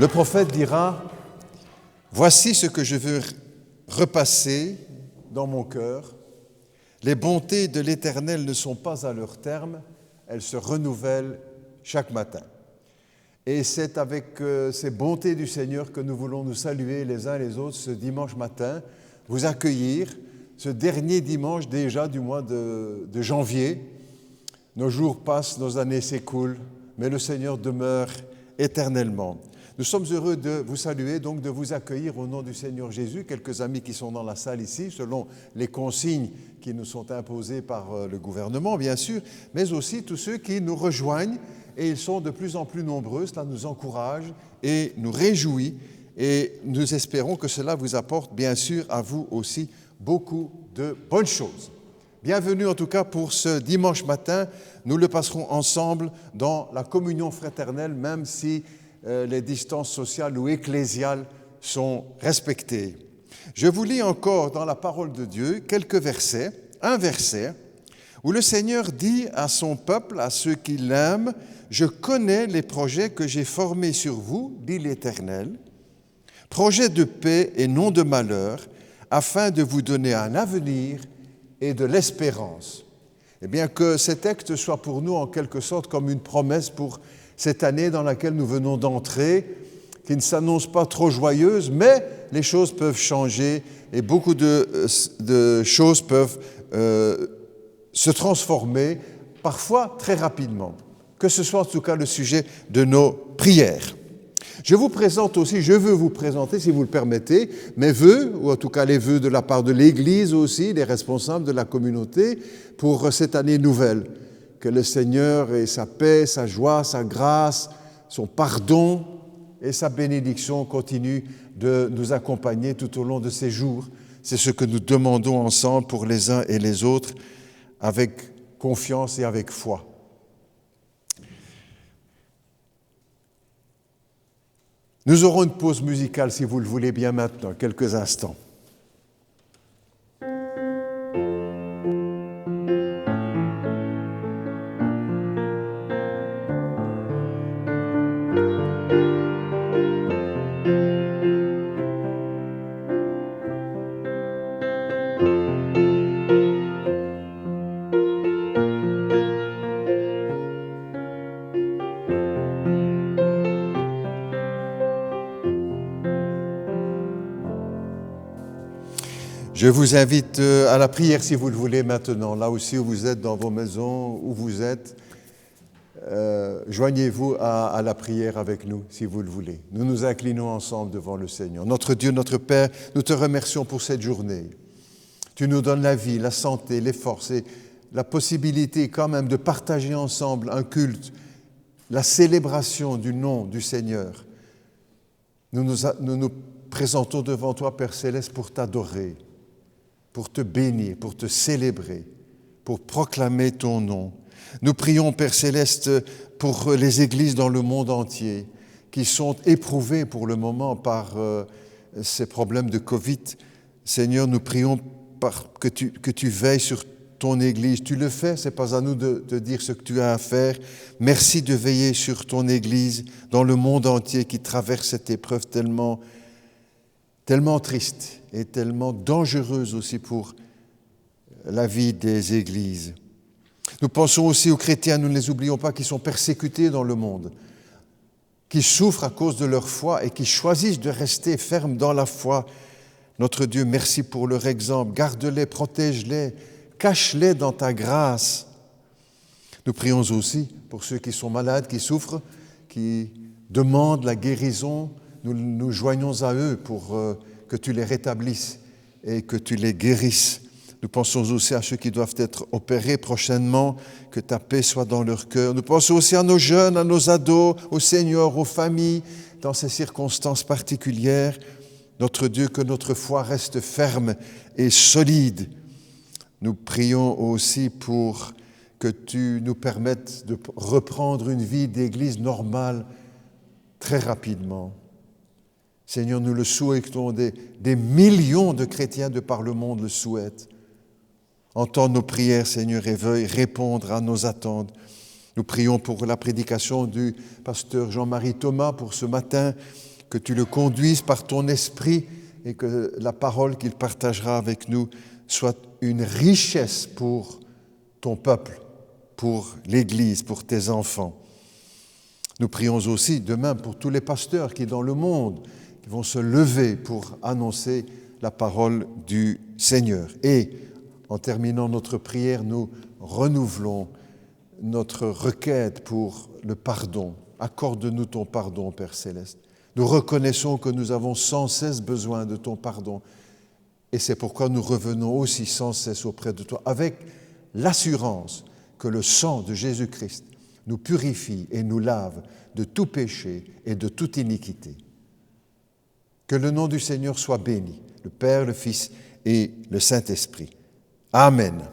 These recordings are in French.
Le prophète dira, « Voici ce que je veux repasser dans mon cœur. Les bontés de l'Éternel ne sont pas à leur terme, elles se renouvellent chaque matin. » Et c'est avec ces bontés du Seigneur que nous voulons nous saluer les uns les autres ce dimanche matin, vous accueillir, ce dernier dimanche déjà du mois de janvier. Nos jours passent, nos années s'écoulent, mais le Seigneur demeure éternellement. Nous sommes heureux de vous saluer, donc de vous accueillir au nom du Seigneur Jésus. Quelques amis qui sont dans la salle ici, selon les consignes qui nous sont imposées par le gouvernement, bien sûr, mais aussi tous ceux qui nous rejoignent, et ils sont de plus en plus nombreux. Cela nous encourage et nous réjouit, et nous espérons que cela vous apporte, bien sûr, à vous aussi, beaucoup de bonnes choses. Bienvenue en tout cas pour ce dimanche matin. Nous le passerons ensemble dans la communion fraternelle, même si les distances sociales ou ecclésiales sont respectées. Je vous lis encore dans la parole de Dieu quelques versets, un verset où le Seigneur dit à son peuple, à ceux qui l'aiment, « Je connais les projets que j'ai formés sur vous, dit l'Éternel, projets de paix et non de malheur, afin de vous donner un avenir et de l'espérance. » Eh bien, que ces textes soient pour nous en quelque sorte comme une promesse pour cette année dans laquelle nous venons d'entrer, qui ne s'annonce pas trop joyeuse, mais les choses peuvent changer et beaucoup de choses peuvent se transformer, parfois très rapidement. Que ce soit en tout cas le sujet de nos prières. Je veux vous présenter, si vous le permettez, mes vœux, ou en tout cas les vœux de la part de l'Église aussi, des responsables de la communauté, pour cette année nouvelle. Que le Seigneur ait sa paix, sa joie, sa grâce, son pardon et sa bénédiction continuent de nous accompagner tout au long de ces jours. C'est ce que nous demandons ensemble pour les uns et les autres, avec confiance et avec foi. Nous aurons une pause musicale, si vous le voulez bien maintenant, quelques instants. Je vous invite à la prière si vous le voulez maintenant, là aussi où vous êtes, dans vos maisons, où vous êtes. Joignez-vous à la prière avec nous si vous le voulez. Nous nous inclinons ensemble devant le Seigneur. Notre Dieu, notre Père, nous te remercions pour cette journée. Tu nous donnes la vie, la santé, les forces et la possibilité quand même de partager ensemble un culte, la célébration du nom du Seigneur. Nous nous présentons devant toi, Père Céleste, pour t'adorer, pour te bénir, pour te célébrer, pour proclamer ton nom. Nous prions, Père Céleste, pour les églises dans le monde entier qui sont éprouvées pour le moment par ces problèmes de Covid. Seigneur, nous prions que tu veilles sur ton Église. Tu le fais, ce n'est pas à nous de dire ce que tu as à faire. Merci de veiller sur ton Église dans le monde entier qui traverse cette épreuve tellement triste et tellement dangereuse aussi pour la vie des églises. Nous pensons aussi aux chrétiens, nous ne les oublions pas, qui sont persécutés dans le monde, qui souffrent à cause de leur foi et qui choisissent de rester fermes dans la foi. Notre Dieu, merci pour leur exemple. Garde-les, protège-les, cache-les dans ta grâce. Nous prions aussi pour ceux qui sont malades, qui souffrent, qui demandent la guérison. Nous nous joignons à eux pour que tu les rétablisses et que tu les guérisses. Nous pensons aussi à ceux qui doivent être opérés prochainement, que ta paix soit dans leur cœur. Nous pensons aussi à nos jeunes, à nos ados, aux seniors, aux familles, dans ces circonstances particulières. Notre Dieu, que notre foi reste ferme et solide. Nous prions aussi pour que tu nous permettes de reprendre une vie d'église normale très rapidement. Seigneur, nous le souhaitons, des millions de chrétiens de par le monde le souhaitent. Entends nos prières, Seigneur, et veuille répondre à nos attentes. Nous prions pour la prédication du pasteur Jean-Marie Thomas pour ce matin, que tu le conduises par ton esprit et que la parole qu'il partagera avec nous soit une richesse pour ton peuple, pour l'Église, pour tes enfants. Nous prions aussi demain pour tous les pasteurs qui, dans le monde, vont se lever pour annoncer la parole du Seigneur. Et en terminant notre prière, nous renouvelons notre requête pour le pardon. Accorde-nous ton pardon, Père Céleste. Nous reconnaissons que nous avons sans cesse besoin de ton pardon. Et c'est pourquoi nous revenons aussi sans cesse auprès de toi, avec l'assurance que le sang de Jésus-Christ nous purifie et nous lave de tout péché et de toute iniquité. Que le nom du Seigneur soit béni, le Père, le Fils et le Saint-Esprit. Amen.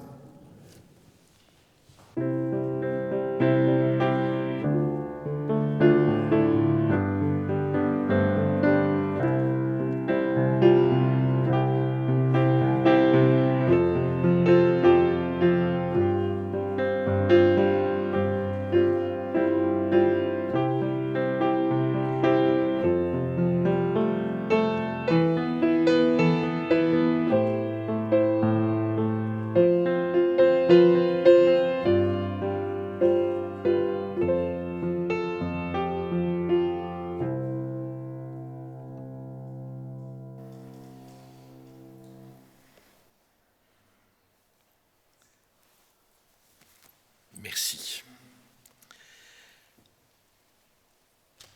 Merci.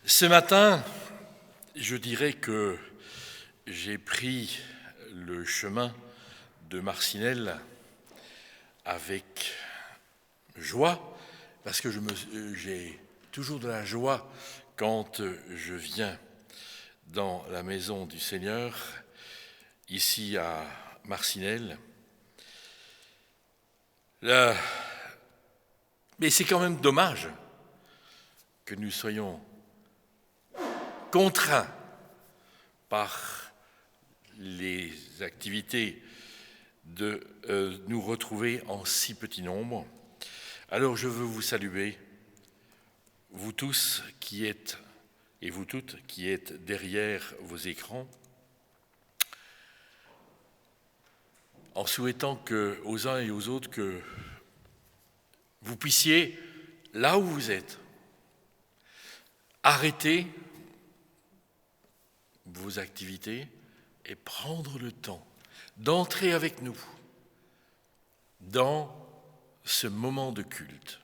Ce matin, je dirais que j'ai pris le chemin de Marcinelle avec joie, parce que j'ai toujours de la joie quand je viens dans la maison du Seigneur, ici à Marcinelle. Mais c'est quand même dommage que nous soyons contraints par les activités de nous retrouver en si petit nombre. Alors je veux vous saluer, vous tous qui êtes, et vous toutes qui êtes derrière vos écrans, en souhaitant aux uns et aux autres que vous puissiez, là où vous êtes, arrêter vos activités et prendre le temps d'entrer avec nous dans ce moment de culte.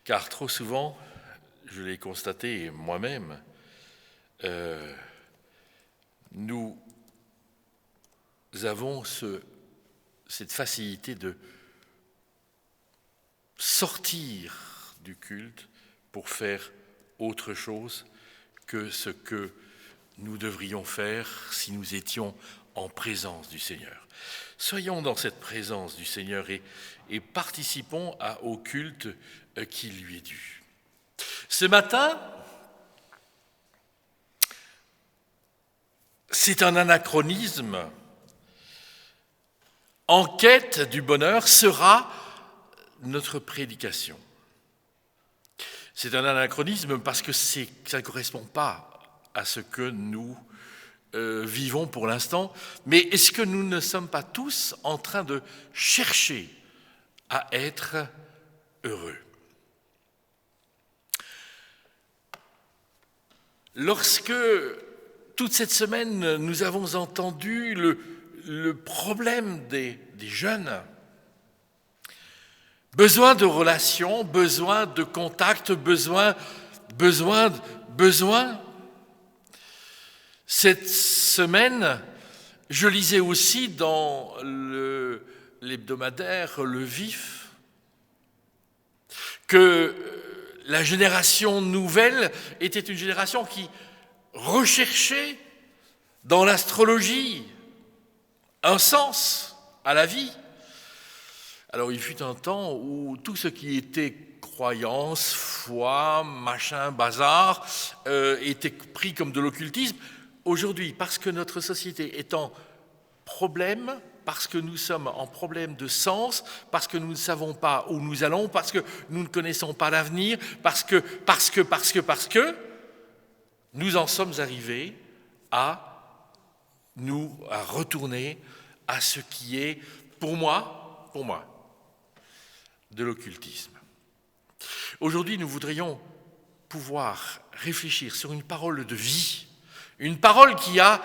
Car trop souvent, je l'ai constaté moi-même, nous avons cette facilité de sortir du culte pour faire autre chose que ce que nous devrions faire si nous étions en présence du Seigneur. Soyons dans cette présence du Seigneur et participons au culte qui lui est dû. Ce matin, c'est un anachronisme. En quête du bonheur sera notre prédication. C'est un anachronisme parce que ça ne correspond pas à ce que nous vivons pour l'instant, mais est-ce que nous ne sommes pas tous en train de chercher à être heureux? Lorsque, toute cette semaine, nous avons entendu le problème des jeunes, besoin de relations, besoin de contact, besoin. Cette semaine, je lisais aussi dans l'hebdomadaire Le Vif que la génération nouvelle était une génération qui recherchait dans l'astrologie un sens à la vie. Alors il fut un temps où tout ce qui était croyance, foi, machin, bazar, était pris comme de l'occultisme. aujourd'hui, parce que notre société est en problème, parce que nous sommes en problème de sens, parce que nous ne savons pas où nous allons, parce que nous ne connaissons pas l'avenir, parce que, nous en sommes arrivés à retourner à ce qui est, pour moi, de l'occultisme. Aujourd'hui, nous voudrions pouvoir réfléchir sur une parole de vie, une parole qui a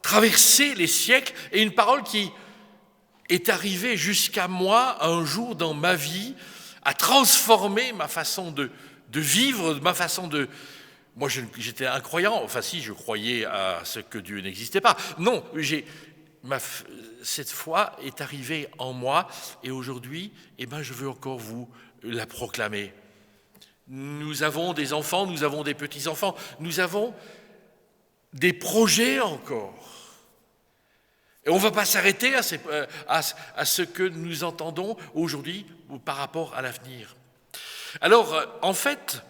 traversé les siècles et une parole qui est arrivée jusqu'à moi un jour dans ma vie, à transformer ma façon de vivre, ma façon de... Moi, j'étais incroyant, enfin si, je croyais à ce que Dieu n'existait pas. Non, cette foi est arrivée en moi et aujourd'hui, je veux encore vous la proclamer. Nous avons des enfants, nous avons des petits-enfants, nous avons des projets encore. Et on ne va pas s'arrêter à ce que nous entendons aujourd'hui par rapport à l'avenir. Alors, en fait,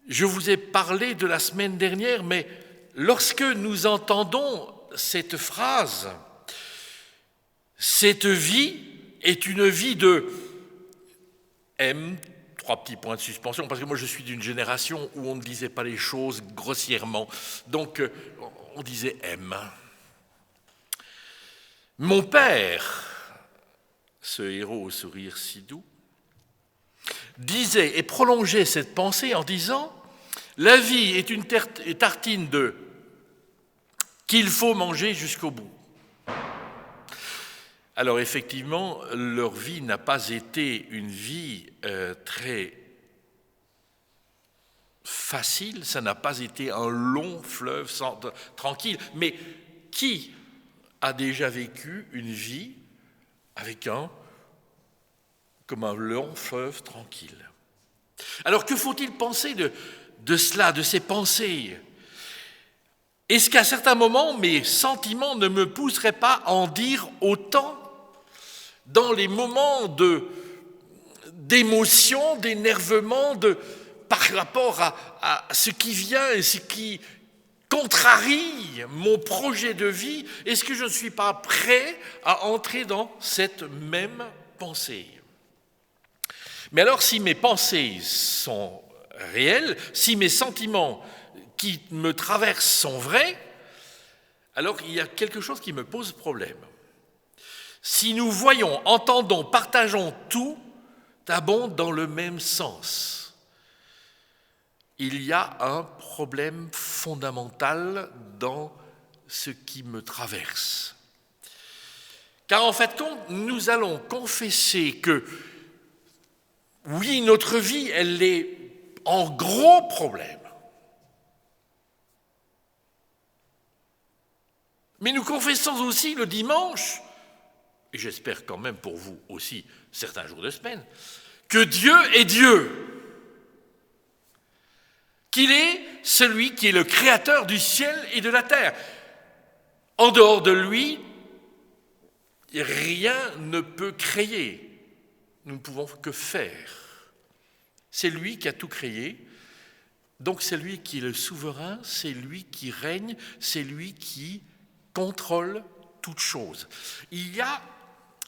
je vous ai parlé de la semaine dernière, mais lorsque nous entendons cette phrase, cette vie est une vie de M, 3 petits points de suspension, parce que moi je suis d'une génération où on ne disait pas les choses grossièrement, donc on disait M. Mon père, ce héros au sourire si doux, disait et prolongeait cette pensée en disant « La vie est une tartine de qu'il faut manger jusqu'au bout ». Alors effectivement, leur vie n'a pas été une vie très facile, ça n'a pas été un long fleuve tranquille, mais qui a déjà vécu une vie comme un long fleuve tranquille? Alors que faut-il penser de cela, de ces pensées? Est-ce qu'à certains moments, mes sentiments ne me pousseraient pas à en dire autant dans les moments d'émotion, d'énervement, par rapport à ce qui vient et ce qui contrarie mon projet de vie? Est-ce que je ne suis pas prêt à entrer dans cette même pensée? Mais alors, si mes pensées sont réelles, si mes sentiments qui me traversent sont vrais, alors il y a quelque chose qui me pose problème. Si nous voyons, entendons, partageons tout abonde dans le même sens, il y a un problème fondamental dans ce qui me traverse. Car en fait, quand nous allons confesser que, oui, notre vie, elle est en gros problème, mais nous confessons aussi le dimanche, et j'espère quand même pour vous aussi certains jours de semaine, que Dieu est Dieu, qu'il est celui qui est le créateur du ciel et de la terre. En dehors de lui, rien ne peut créer. Nous ne pouvons que faire. C'est lui qui a tout créé, donc c'est lui qui est le souverain, c'est lui qui règne, c'est lui qui contrôle toute chose. Il y a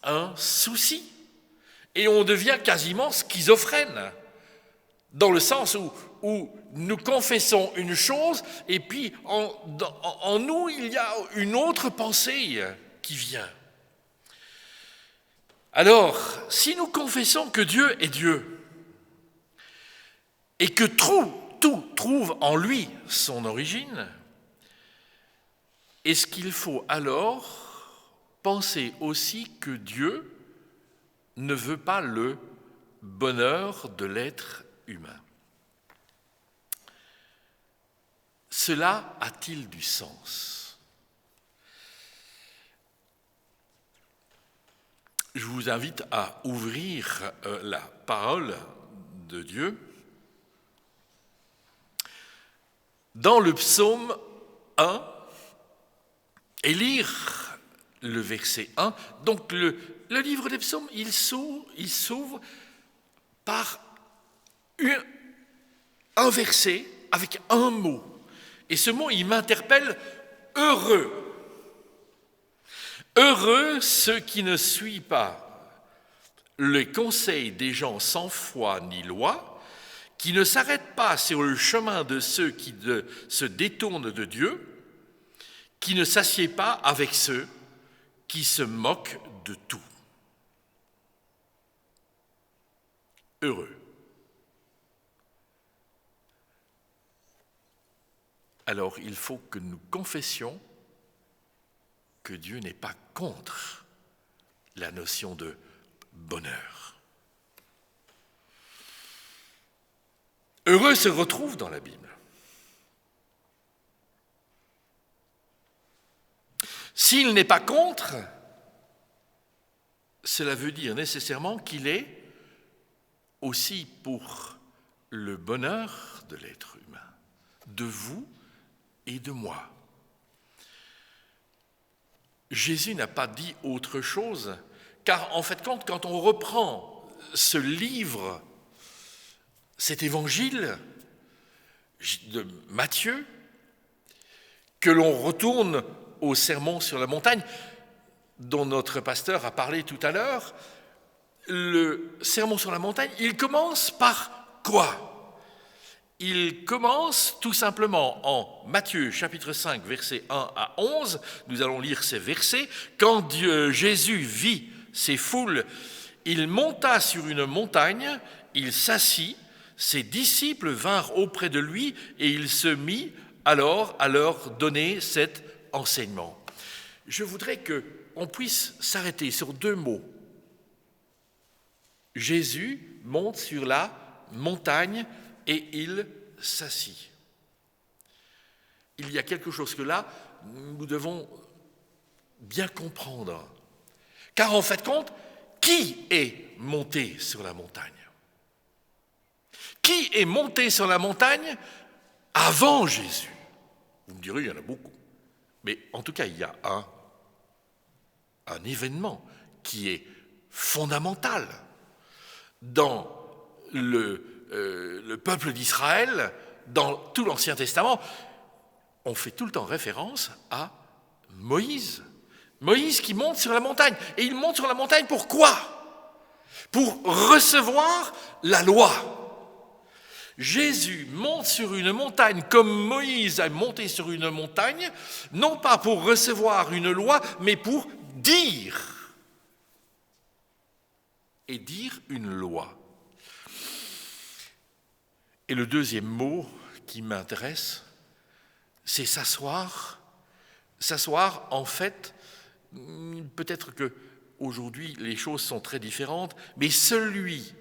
un souci, et on devient quasiment schizophrène, dans le sens où nous confessons une chose, et puis en nous, il y a une autre pensée qui vient. Alors, si nous confessons que Dieu est Dieu, et que tout trouve en lui son origine, est-ce qu'il faut alors penser aussi que Dieu ne veut pas le bonheur de l'être humain? Cela a-t-il du sens? Je vous invite à ouvrir la parole de Dieu dans le psaume 1 et lire le verset 1. Donc le livre des psaumes, il s'ouvre par un verset avec un mot. Et ce mot, il m'interpelle, heureux. Heureux ceux qui ne suivent pas les conseils des gens sans foi ni loi, qui ne s'arrêtent pas sur le chemin de ceux qui se détournent de Dieu, qui ne s'assied pas avec ceux qui se moquent de tout. Heureux. Alors il faut que nous confessions que Dieu n'est pas contre la notion de bonheur. Heureux se retrouve dans la Bible. S'il n'est pas contre, cela veut dire nécessairement qu'il est aussi pour le bonheur de l'être humain, de vous et de moi. Jésus n'a pas dit autre chose, car en fait, quand on reprend ce livre, cet évangile de Matthieu, que l'on retourne au sermon sur la montagne, dont notre pasteur a parlé tout à l'heure, le sermon sur la montagne, il commence par quoi ? Il commence tout simplement en Matthieu chapitre 5, versets 1 à 11. Nous allons lire ces versets. Quand Jésus vit ces foules, il monta sur une montagne, il s'assit, ses disciples vinrent auprès de lui et il se mit alors à leur donner cet enseignement. Je voudrais qu'on puisse s'arrêter sur deux mots. Jésus monte sur la montagne et il s'assit. Il y a quelque chose que là, nous devons bien comprendre. Car en fait, qui est monté sur la montagne ? Qui est monté sur la montagne avant Jésus ? Vous me direz, il y en a beaucoup. Mais en tout cas, il y a un événement qui est fondamental dans le peuple d'Israël, dans tout l'Ancien Testament. On fait tout le temps référence à Moïse. Moïse qui monte sur la montagne. Et il monte sur la montagne pour quoi ? Pour recevoir la loi. Jésus monte sur une montagne comme Moïse a monté sur une montagne, non pas pour recevoir une loi, mais pour dire. Et dire une loi. Et le deuxième mot qui m'intéresse, c'est s'asseoir. S'asseoir, en fait, peut-être qu'aujourd'hui les choses sont très différentes, mais celui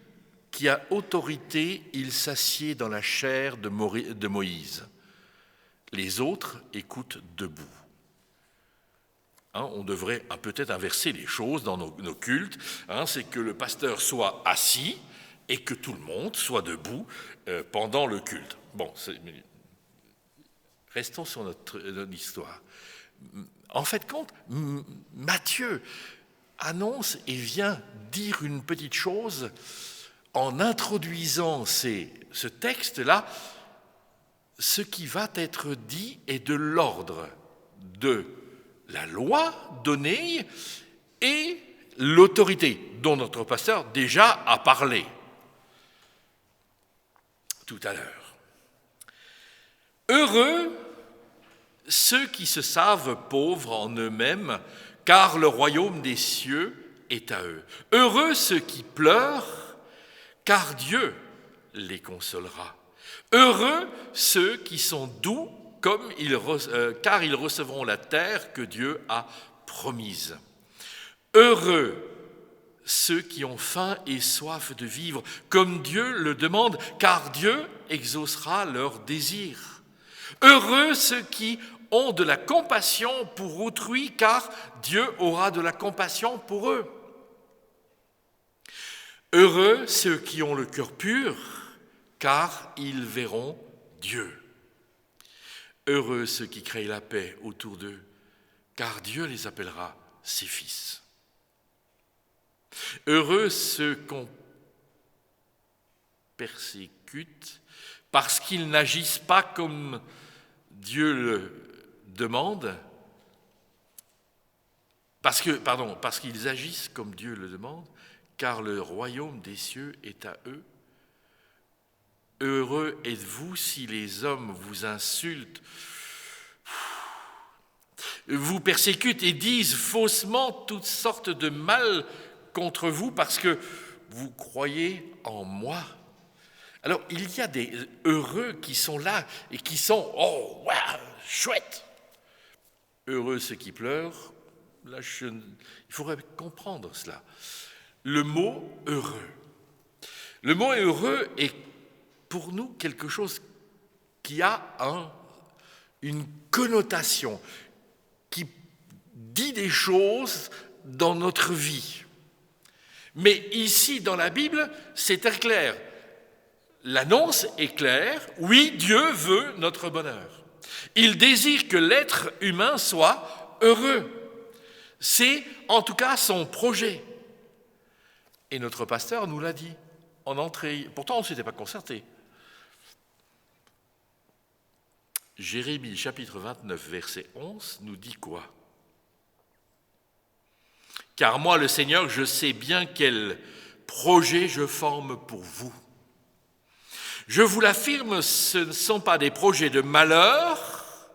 qui a autorité, il s'assied dans la chair de Moïse. Les autres écoutent debout. On devrait peut-être inverser les choses dans nos cultes. C'est que le pasteur soit assis et que tout le monde soit debout pendant le culte. Bon, restons sur notre histoire. En fait, Matthieu annonce et vient dire une petite chose en introduisant ce texte-là. Ce qui va être dit est de l'ordre de la loi donnée et l'autorité dont notre pasteur déjà a parlé tout à l'heure. Heureux ceux qui se savent pauvres en eux-mêmes, car le royaume des cieux est à eux. Heureux ceux qui pleurent, car Dieu les consolera. Heureux ceux qui sont doux, car ils recevront la terre que Dieu a promise. Heureux ceux qui ont faim et soif de vivre, comme Dieu le demande, car Dieu exaucera leurs désirs. Heureux ceux qui ont de la compassion pour autrui, car Dieu aura de la compassion pour eux. Heureux ceux qui ont le cœur pur, car ils verront Dieu. Heureux ceux qui créent la paix autour d'eux, car Dieu les appellera ses fils. Heureux ceux qu'on persécute, parce qu'ils n'agissent pas comme Dieu le demande, parce qu'ils agissent comme Dieu le demande, car le royaume des cieux est à eux. Heureux êtes-vous si les hommes vous insultent, vous persécutent et disent faussement toutes sortes de mal contre vous parce que vous croyez en moi. Alors, il y a des heureux qui sont là et qui sont « Oh, wow, chouette !» Heureux ceux qui pleurent, là, il faudrait comprendre cela. Le mot « heureux ». Le mot « heureux » est pour nous quelque chose qui a une connotation, qui dit des choses dans notre vie. Mais ici, dans la Bible, c'est très clair. L'annonce est claire. Oui, Dieu veut notre bonheur. Il désire que l'être humain soit heureux. C'est en tout cas son projet. Et notre pasteur nous l'a dit en entrée. Pourtant, on ne s'était pas concerté. Jérémie, chapitre 29, verset 11, nous dit quoi ? « Car moi, le Seigneur, je sais bien quel projet je forme pour vous. Je vous l'affirme, ce ne sont pas des projets de malheur,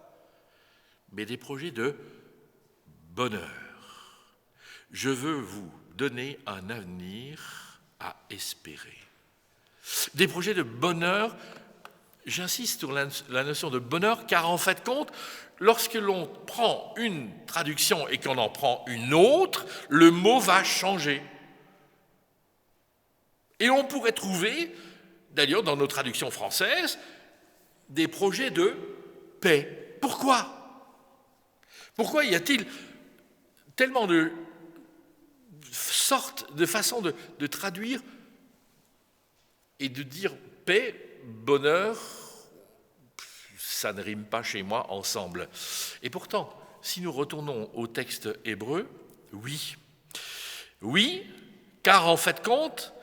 mais des projets de bonheur. Je veux vous donner un avenir à espérer. » Des projets de bonheur. J'insiste sur la notion de bonheur, car en fait compte, lorsque l'on prend une traduction et qu'on en prend une autre, le mot va changer. Et on pourrait trouver, d'ailleurs dans nos traductions françaises, des projets de paix. Pourquoi ? Pourquoi y a-t-il tellement de sortes, de façons de traduire et de dire paix, bonheur, ça ne rime pas chez moi ensemble. Et pourtant, si nous retournons au texte hébreu, oui. Oui, car en fait compte,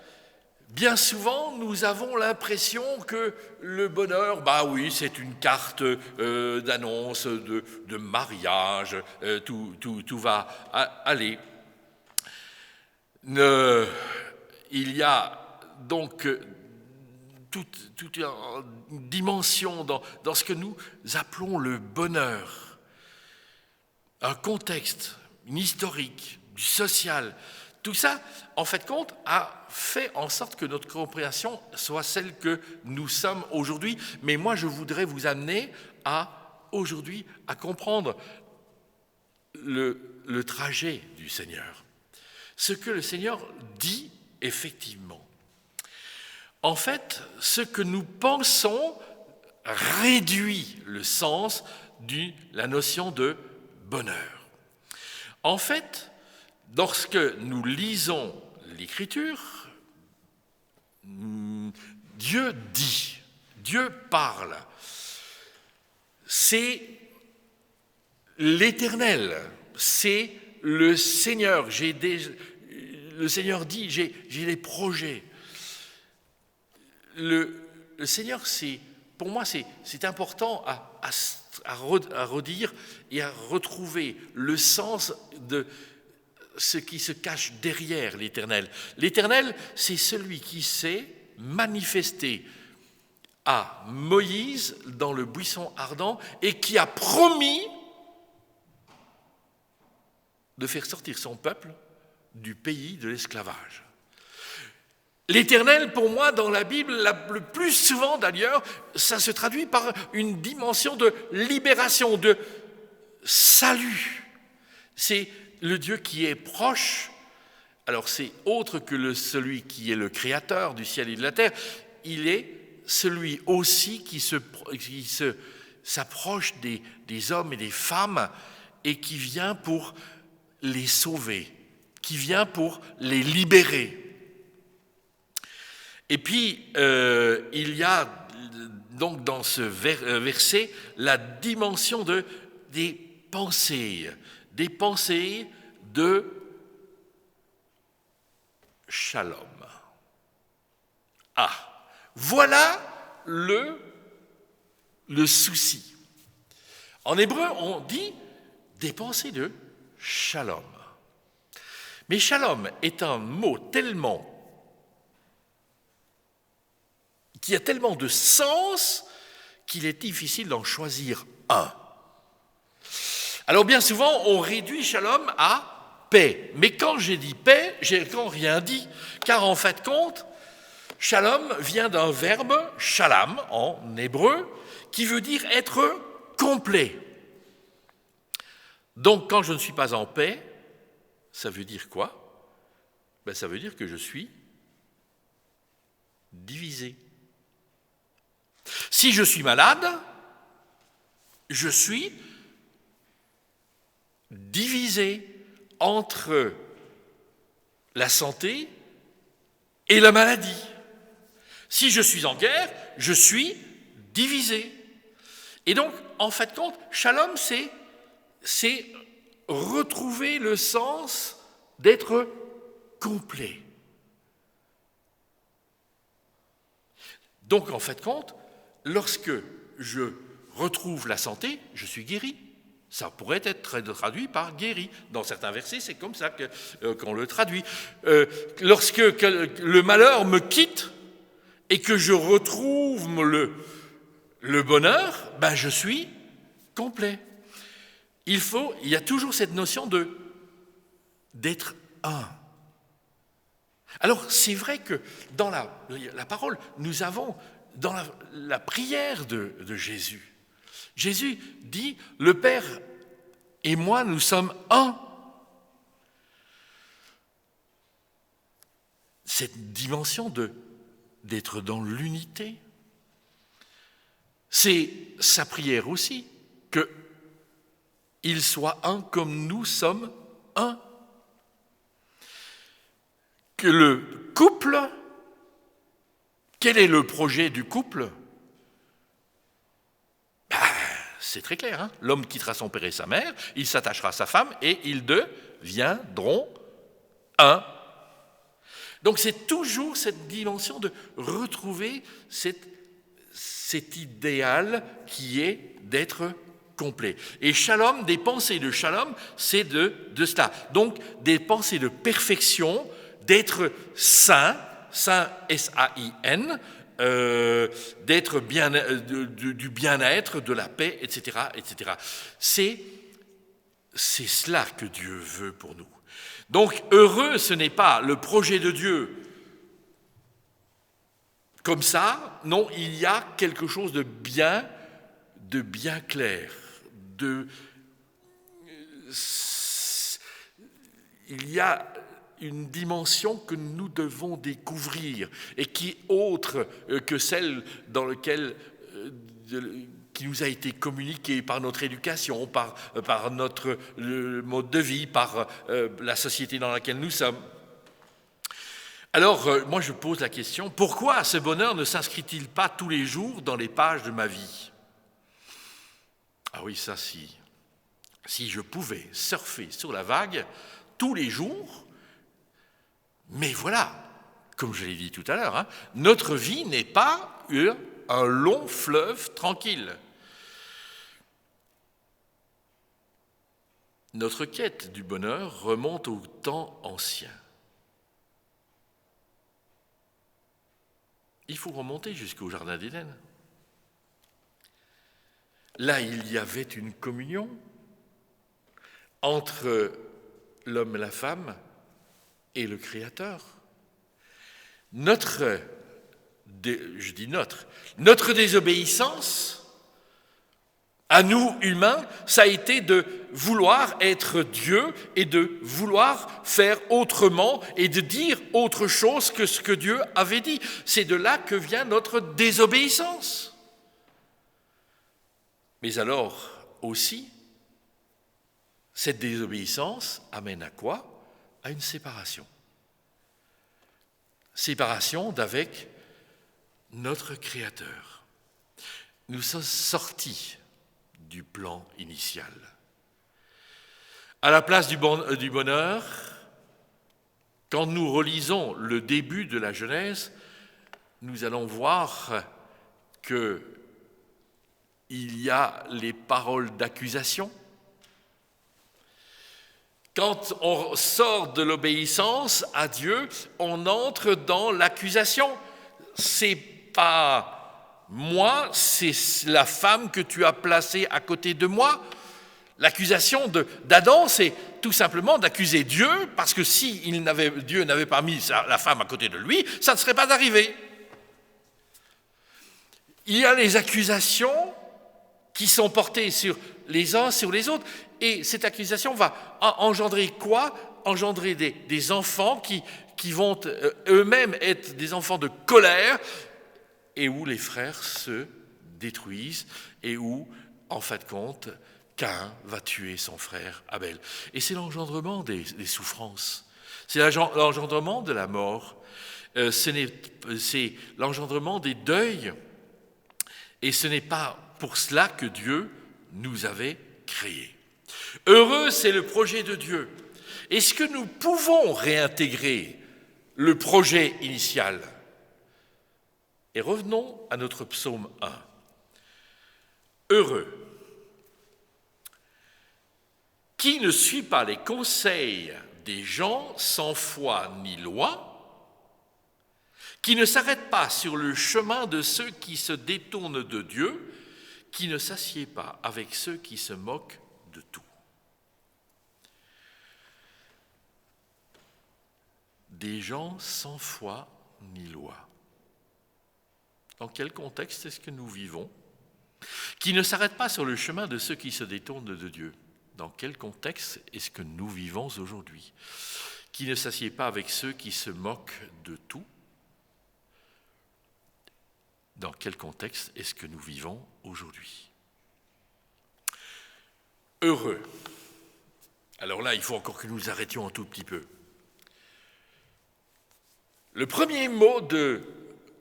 bien souvent, nous avons l'impression que le bonheur, c'est une carte d'annonce, de mariage, tout va aller. Il y a donc toute une dimension dans ce que nous appelons le bonheur, un contexte, une historique, du social. Tout ça, en fait compte, a fait en sorte que notre compréhension soit celle que nous sommes aujourd'hui. Mais moi, je voudrais vous amener aujourd'hui à comprendre le trajet du Seigneur. Ce que le Seigneur dit effectivement. En fait, ce que nous pensons réduit le sens de la notion de bonheur. En fait, lorsque nous lisons l'Écriture, Dieu dit, Dieu parle. C'est l'Éternel, c'est le Seigneur. Le Seigneur dit, j'ai des projets. Le Seigneur, pour moi, c'est important à redire et à retrouver le sens de ce qui se cache derrière l'Éternel. L'Éternel, c'est celui qui s'est manifesté à Moïse dans le buisson ardent et qui a promis de faire sortir son peuple du pays de l'esclavage. L'Éternel, pour moi, dans la Bible, le plus souvent d'ailleurs, ça se traduit par une dimension de libération, de salut. C'est le Dieu qui est proche. Alors c'est autre que celui qui est le créateur du ciel et de la terre. Il est celui aussi qui s'approche des hommes et des femmes et qui vient pour les sauver, qui vient pour les libérer. Et puis, il y a donc dans ce verset la dimension des pensées de shalom. Voilà le souci. En hébreu, on dit des pensées de shalom. Mais shalom est un mot qui a tellement de sens qu'il est difficile d'en choisir un. Alors bien souvent, on réduit shalom à paix. Mais quand j'ai dit paix, j'ai encore rien dit. Car en fait compte, shalom vient d'un verbe shalom en hébreu, qui veut dire être complet. Donc quand je ne suis pas en paix, ça veut dire quoi ? Ça veut dire que je suis divisé. Si je suis malade, je suis divisé entre la santé et la maladie. Si je suis en guerre, je suis divisé. Et donc, en fait, compte, shalom, c'est retrouver le sens d'être complet. Donc, en fait, compte, lorsque je retrouve la santé, je suis guéri. Ça pourrait être traduit par guéri. Dans certains versets, c'est comme ça qu'on le traduit. Lorsque le malheur me quitte et que je retrouve le bonheur, je suis complet. Il y a toujours cette notion d'être un. Alors, c'est vrai que dans la parole, nous avons, dans la prière de Jésus, Jésus dit, le Père et moi, nous sommes un. Cette dimension d'être dans l'unité, c'est sa prière aussi, qu'il soit un comme nous sommes un. Que le couple, quel est le projet du couple ? C'est très clair, hein ? L'homme quittera son père et sa mère, il s'attachera à sa femme et ils deviendront un. Donc c'est toujours cette dimension de retrouver cet idéal qui est d'être complet. Et shalom, des pensées de shalom, c'est de cela. Donc des pensées de perfection, d'être saint, S-A-I-N, d'être du bien-être, de la paix, etc., etc. C'est cela que Dieu veut pour nous. Donc, heureux, ce n'est pas le projet de Dieu comme ça. Non, il y a quelque chose de bien clair. Il y a une dimension que nous devons découvrir et qui est autre que celle dans laquelle qui nous a été communiquée par notre éducation, par notre mode de vie, par la société dans laquelle nous sommes. Alors, moi je pose la question, pourquoi ce bonheur ne s'inscrit-il pas tous les jours dans les pages de ma vie ? Ah oui, ça si je pouvais surfer sur la vague tous les jours, mais voilà, comme je l'ai dit tout à l'heure, notre vie n'est pas un long fleuve tranquille. Notre quête du bonheur remonte au temps ancien. Il faut remonter jusqu'au Jardin d'Éden. Là, il y avait une communion entre l'homme et la femme et le Créateur. Notre désobéissance, à nous humains, ça a été de vouloir être Dieu et de vouloir faire autrement et de dire autre chose que ce que Dieu avait dit. C'est de là que vient notre désobéissance. Mais alors aussi, cette désobéissance amène à quoi ? À une séparation. Séparation d'avec notre Créateur. Nous sommes sortis du plan initial. À la place du bonheur, quand nous relisons le début de la Genèse, nous allons voir qu'il il y a les paroles d'accusation. Quand on sort de l'obéissance à Dieu, on entre dans l'accusation. C'est pas moi, c'est la femme que tu as placée à côté de moi. L'accusation d'Adam, c'est tout simplement d'accuser Dieu, parce que si Dieu n'avait pas mis la femme à côté de lui, ça ne serait pas arrivé. Il y a les accusations qui sont portées sur les uns, sur les autres, et cette accusation va engendrer quoi? Engendrer des enfants qui vont eux-mêmes être des enfants de colère, et où les frères se détruisent, et où, en fin de compte, Caïn va tuer son frère Abel. Et c'est l'engendrement des souffrances, c'est l'engendrement de la mort, c'est l'engendrement des deuils, et ce n'est pas pour cela que Dieu nous avait créés. Heureux, c'est le projet de Dieu. Est-ce que nous pouvons réintégrer le projet initial? Et revenons à notre psaume 1. Heureux, qui ne suit pas les conseils des gens sans foi ni loi, qui ne s'arrête pas sur le chemin de ceux qui se détournent de Dieu, qui ne s'assied pas avec ceux qui se moquent de tout. Des gens sans foi ni loi. Dans quel contexte est-ce que nous vivons? Qui ne s'arrête pas sur le chemin de ceux qui se détournent de Dieu. Dans quel contexte est-ce que nous vivons aujourd'hui? Qui ne s'assied pas avec ceux qui se moquent de tout. Dans quel contexte est-ce que nous vivons aujourd'hui? Heureux. Alors là, il faut encore que nous arrêtions un tout petit peu. Le premier mot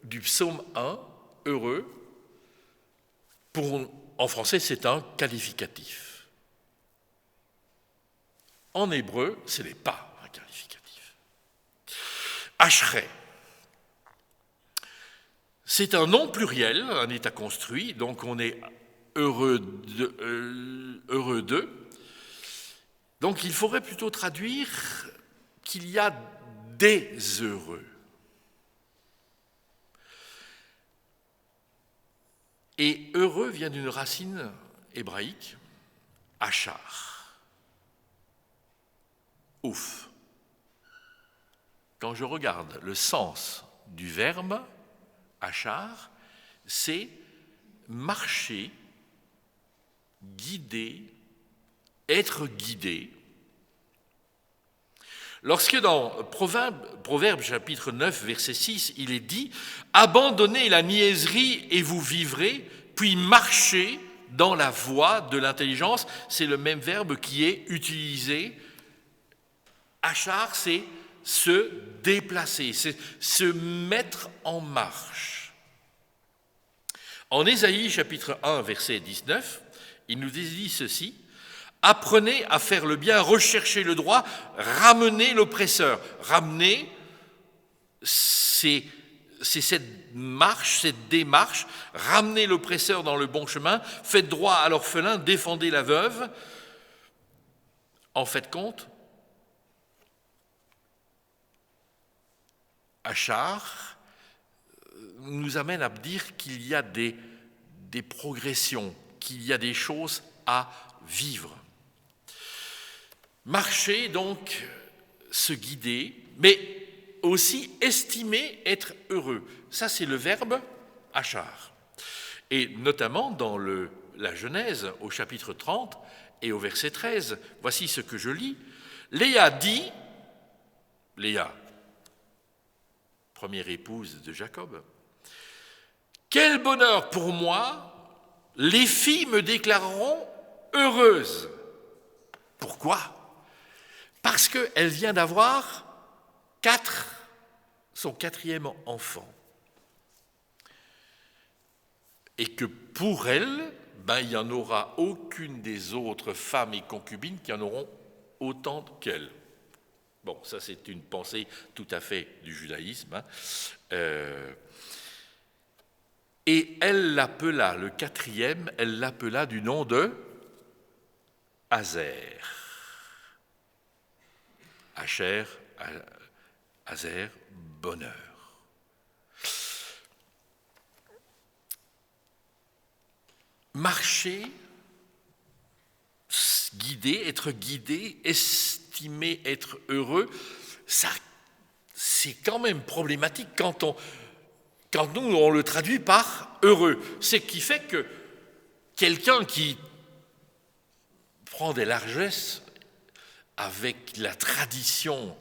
du psaume 1, heureux, en français, c'est un qualificatif. En hébreu, ce n'est pas un qualificatif. Ashrei. C'est un nom pluriel, un état construit, donc on est heureux d'eux. Donc il faudrait plutôt traduire qu'il y a des heureux. Et heureux vient d'une racine hébraïque, achar. Ouf. Quand je regarde le sens du verbe achar, c'est marcher, guider, être guidé. Lorsque dans Proverbes chapitre 9, verset 6, il est dit « Abandonnez la niaiserie et vous vivrez, puis marchez dans la voie de l'intelligence », c'est le même verbe qui est utilisé. Achar, c'est se déplacer, c'est se mettre en marche. En Ésaïe chapitre 1, verset 19, il nous dit ceci: « Apprenez à faire le bien, recherchez le droit, ramenez l'oppresseur. » Ramener, c'est cette marche, cette démarche. Ramenez l'oppresseur dans le bon chemin, faites droit à l'orphelin, défendez la veuve. En fait compte, Achar nous amène à dire qu'il y a des progressions, qu'il y a des choses à vivre. Marcher, donc, se guider, mais aussi estimer être heureux. Ça, c'est le verbe achar. Et notamment dans la Genèse, au chapitre 30 et au verset 13, voici ce que je lis. Léa dit, Léa, première épouse de Jacob, « Quel bonheur pour moi, les filles me déclareront heureuse. » Pourquoi? Parce qu'elle vient d'avoir son 4e enfant. Et que pour elle, il n'y en aura aucune des autres femmes et concubines qui en auront autant qu'elle. Bon, ça c'est une pensée tout à fait du judaïsme. Et elle l'appela, le quatrième, elle l'appela du nom de Azer. Asher, Azer, bonheur. Marcher, être guidé, estimer être heureux, ça, c'est quand même problématique quand nous, on le traduit par heureux. C'est ce qui fait que quelqu'un qui prend des largesses avec la tradition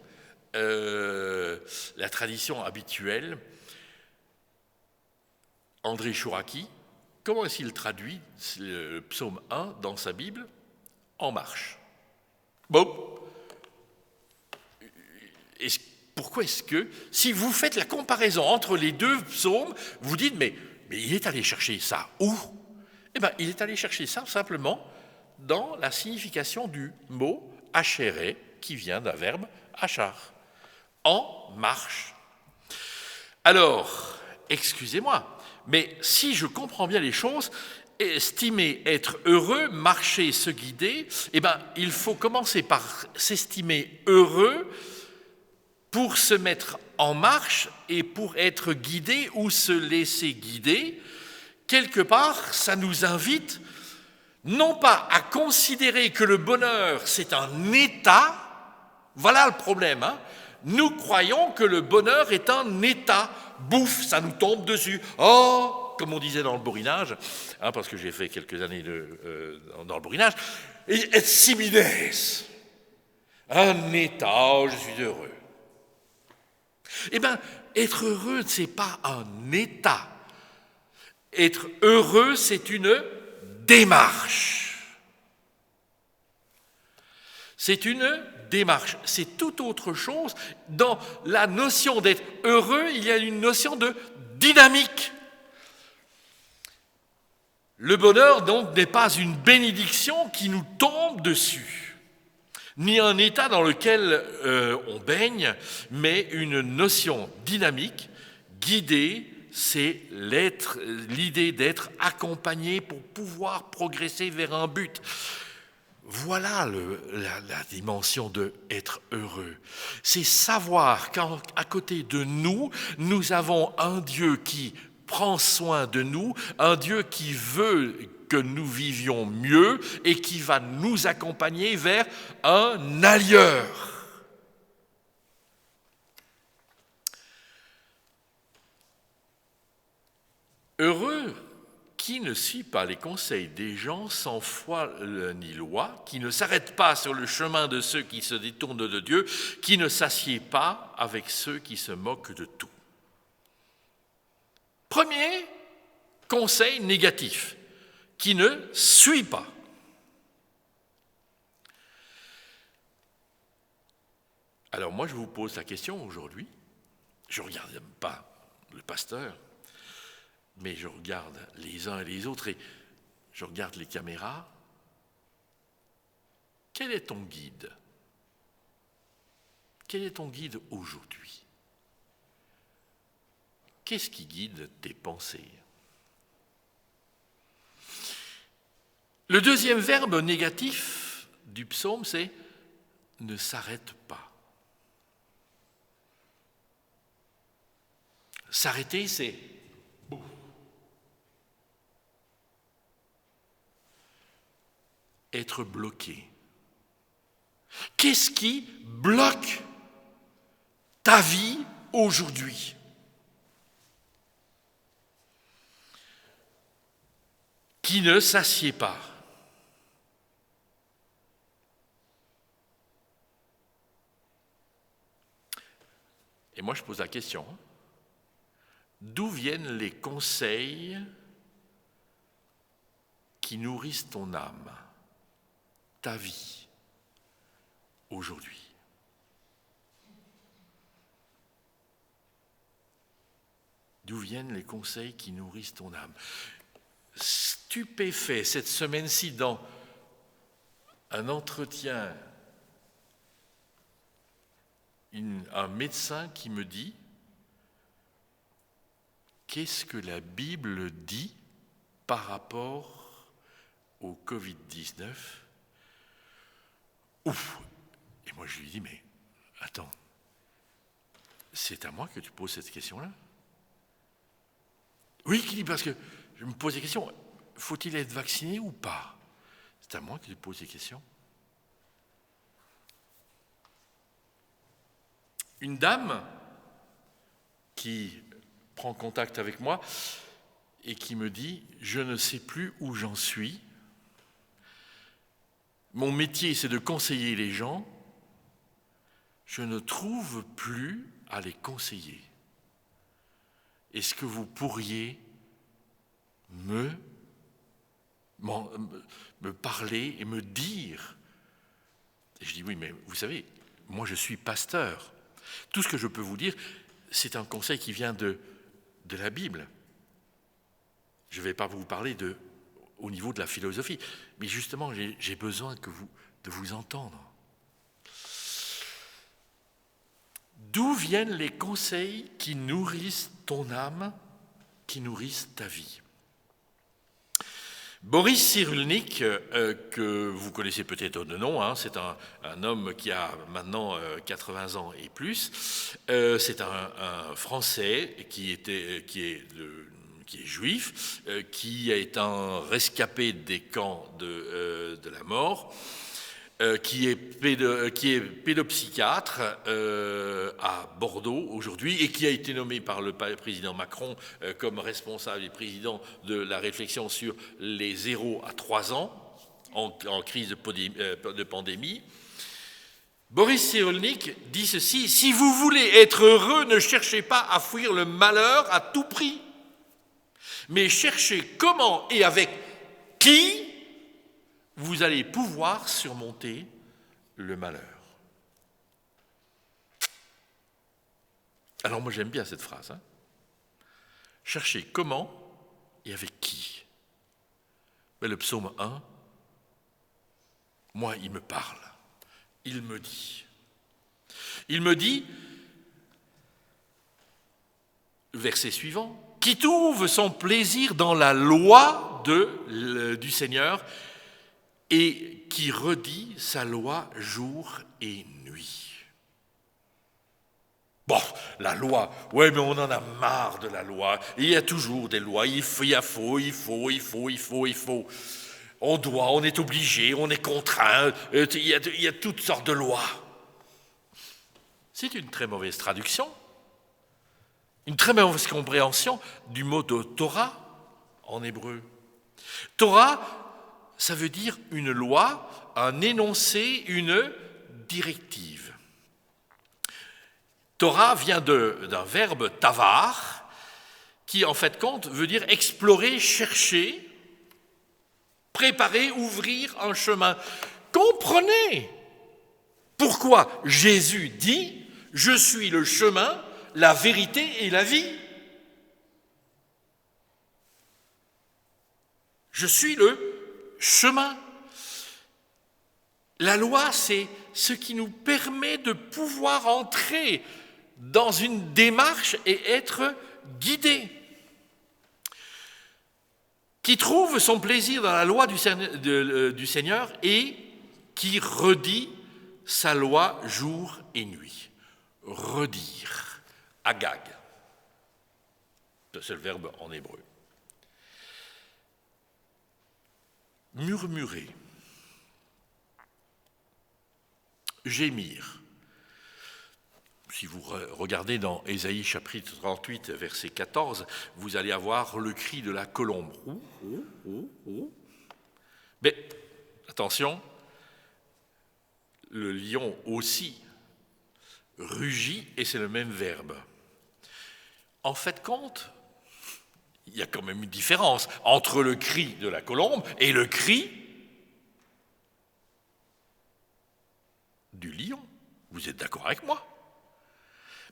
habituelle, André Chouraki, comment est-ce qu'il traduit le psaume 1 dans sa Bible? En marche. Bon. Pourquoi est-ce que, si vous faites la comparaison entre les deux psaumes, vous dites, mais il est allé chercher ça où? Eh bien, il est allé chercher ça simplement dans la signification du mot achéré, qui vient d'un verbe achar, en marche. Alors, excusez-moi, mais si je comprends bien les choses, estimer être heureux, marcher, se guider, eh bien, il faut commencer par s'estimer heureux pour se mettre en marche et pour être guidé ou se laisser guider. Quelque part, ça nous invite non pas à considérer que le bonheur, c'est un état, voilà le problème, hein. Nous croyons que le bonheur est un état, bouffe, ça nous tombe dessus. Oh, comme on disait dans le borinage, hein, parce que j'ai fait quelques années dans le borinage, et simines, un état, oh, je suis heureux. Eh bien, être heureux, ce n'est pas un état. Être heureux, c'est une démarche. C'est une démarche. C'est tout autre chose. Dans la notion d'être heureux, il y a une notion de dynamique. Le bonheur, donc, n'est pas une bénédiction qui nous tombe dessus, ni un état dans lequel on baigne, mais une notion dynamique, guidée. C'est l'idée d'être accompagné pour pouvoir progresser vers un but. Voilà la dimension de être heureux. C'est savoir qu'à côté de nous, nous avons un Dieu qui prend soin de nous, un Dieu qui veut que nous vivions mieux et qui va nous accompagner vers un ailleurs. Heureux qui ne suit pas les conseils des gens sans foi ni loi, qui ne s'arrête pas sur le chemin de ceux qui se détournent de Dieu, qui ne s'assied pas avec ceux qui se moquent de tout. Premier conseil négatif, qui ne suit pas. Alors moi je vous pose la question aujourd'hui, je ne regarde pas le pasteur, mais je regarde les uns et les autres et je regarde les caméras. Quel est ton guide? Quel est ton guide aujourd'hui? Qu'est-ce qui guide tes pensées? Le deuxième verbe négatif du psaume, c'est « ne s'arrête pas ». S'arrêter, c'est être bloqué. Qu'est-ce qui bloque ta vie aujourd'hui? Qui ne s'assied pas. Et moi je pose la question, d'où viennent les conseils qui nourrissent ton âme, ta vie, aujourd'hui? D'où viennent les conseils qui nourrissent ton âme? Stupéfait cette semaine-ci dans un entretien, un médecin qui me dit qu'est-ce que la Bible dit par rapport au Covid-19 ? Ouf ! Et moi je lui dis, mais attends, c'est à moi que tu poses cette question-là ? Oui, qui dit, parce que je me pose des questions, faut-il être vacciné ou pas ? C'est à moi que tu poses ces questions. Une dame qui prend contact avec moi et qui me dit « Je ne sais plus où j'en suis. Mon métier, c'est de conseiller les gens. Je ne trouve plus à les conseiller. Est-ce que vous pourriez me parler et me dire ?» Et je dis « Oui, mais vous savez, moi je suis pasteur. Tout ce que je peux vous dire, c'est un conseil qui vient de la Bible. Je ne vais pas vous parler au niveau de la philosophie, mais justement, j'ai besoin de vous entendre. D'où viennent les conseils qui nourrissent ton âme, qui nourrissent ta vie ? Boris Cyrulnik, que vous connaissez peut-être de nom, c'est un homme qui a maintenant 80 ans et plus. C'est un Français qui est juif, qui a été un rescapé des camps de la mort, qui est pédopsychiatre à Bordeaux aujourd'hui et qui a été nommé par le président Macron comme responsable et président de la réflexion sur les 0 à 3 ans en crise de pandémie. Boris Cyrulnik dit ceci: « Si vous voulez être heureux, ne cherchez pas à fuir le malheur à tout prix, mais cherchez comment et avec qui vous allez pouvoir surmonter le malheur. » Alors moi j'aime bien cette phrase. Cherchez comment et avec qui. Mais le psaume 1, moi il me parle, il me dit, verset suivant, « Qui trouve son plaisir dans la loi du Seigneur et qui redit sa loi jour et nuit. » Bon, la loi, ouais, mais on en a marre de la loi. Il y a toujours des lois, il faut. On doit, on est obligé, on est contraint, il y a toutes sortes de lois. C'est une très mauvaise traduction, une très mauvaise compréhension du mot de Torah en hébreu. Torah, ça veut dire une loi, un énoncé, une directive. Torah vient d'un verbe tavar, qui en fait compte veut dire explorer, chercher, préparer, ouvrir un chemin. Comprenez pourquoi Jésus dit « Je suis le chemin, la vérité et la vie ». Je suis le chemin. La loi, c'est ce qui nous permet de pouvoir entrer dans une démarche et être guidé. Qui trouve son plaisir dans la loi du Seigneur et qui redit sa loi jour et nuit. Redire, agag. C'est le verbe en hébreu. Murmurer, gémir. Si vous regardez dans Ésaïe chapitre 38, verset 14, vous allez avoir le cri de la colombe. Mais attention, le lion aussi rugit et c'est le même verbe. En fait, compte, il y a quand même une différence entre le cri de la colombe et le cri du lion. Vous êtes d'accord avec moi ?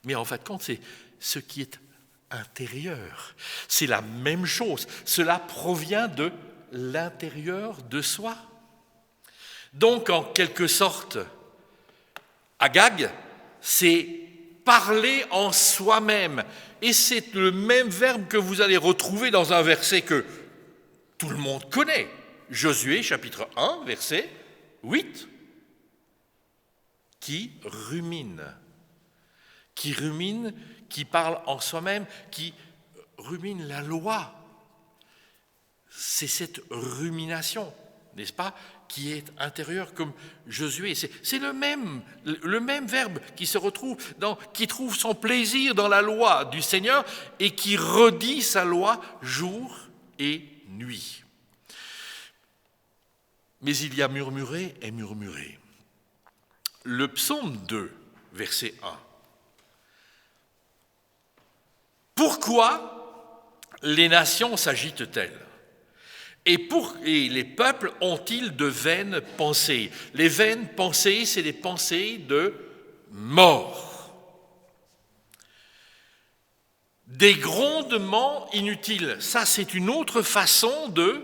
Mais en fait, compte, c'est ce qui est intérieur. C'est la même chose. Cela provient de l'intérieur de soi. Donc, en quelque sorte, Agag, c'est parler en soi-même. Et c'est le même verbe que vous allez retrouver dans un verset que tout le monde connaît. Josué, chapitre 1, verset 8. Qui rumine, qui parle en soi-même, qui rumine la loi. C'est cette rumination, n'est-ce pas, qui est intérieure comme Josué. C'est le même verbe qui se retrouve, qui trouve son plaisir dans la loi du Seigneur et qui redit sa loi jour et nuit. Mais il y a murmuré et murmuré. Le psaume 2, verset 1. Pourquoi les nations s'agitent-elles ? Et les peuples ont-ils de vaines pensées ? Les vaines pensées, c'est des pensées de mort. Des grondements inutiles, ça c'est une autre façon de